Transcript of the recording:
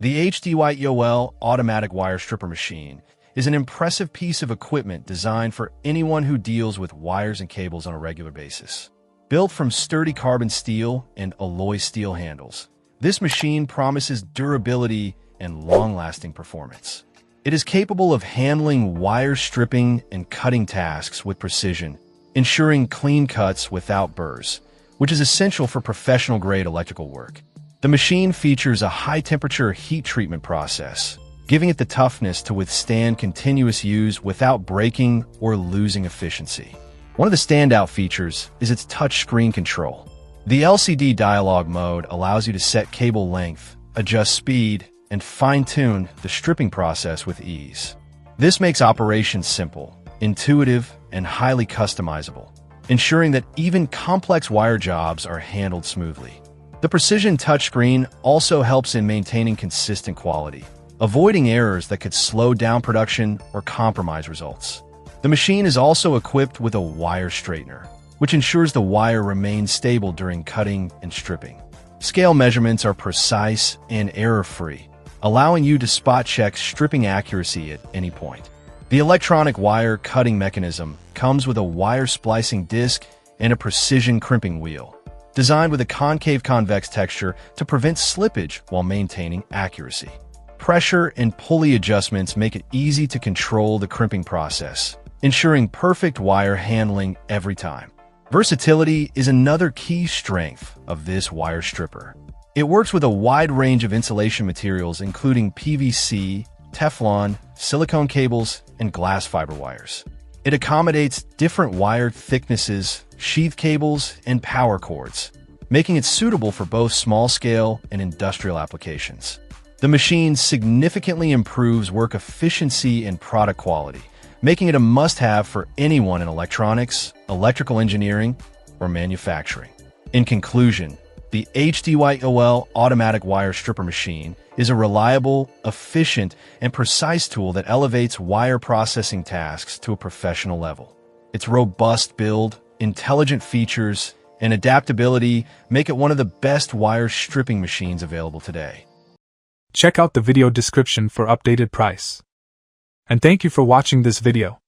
The HDY-EOL automatic wire stripper machine is an impressive piece of equipment designed for anyone who deals with wires and cables on a regular basis. Built from sturdy carbon steel and alloy steel handles, this machine promises durability and long-lasting performance. It is capable of handling wire stripping and cutting tasks with precision, ensuring clean cuts without burrs, which is essential for professional-grade electrical work. The machine features a high-temperature heat treatment process, giving it the toughness to withstand continuous use without breaking or losing efficiency. One of the standout features is its touchscreen control. The LCD dialog mode allows you to set cable length, adjust speed, and fine-tune the stripping process with ease. This makes operations simple, intuitive, and highly customizable, ensuring that even complex wire jobs are handled smoothly. The precision touchscreen also helps in maintaining consistent quality, avoiding errors that could slow down production or compromise results. The machine is also equipped with a wire straightener, which ensures the wire remains stable during cutting and stripping. Scale measurements are precise and error-free, allowing you to spot-check stripping accuracy at any point. The electronic wire cutting mechanism comes with a wire splicing disc and a precision crimping wheel, designed with a concave convex texture to prevent slippage while maintaining accuracy. Pressure and pulley adjustments make it easy to control the crimping process, ensuring perfect wire handling every time. Versatility is another key strength of this wire stripper. It works with a wide range of insulation materials including PVC, Teflon, silicone cables, and glass fiber wires. It accommodates different wire thicknesses, sheath cables, and power cords, making it suitable for both small-scale and industrial applications. The machine significantly improves work efficiency and product quality, making it a must-have for anyone in electronics, electrical engineering, or manufacturing. In conclusion, the HDY-EOL automatic wire stripper machine is a reliable, efficient, and precise tool that elevates wire processing tasks to a professional level. Its robust build, intelligent features, and adaptability make it one of the best wire stripping machines available today. Check out the video description for updated price. And thank you for watching this video.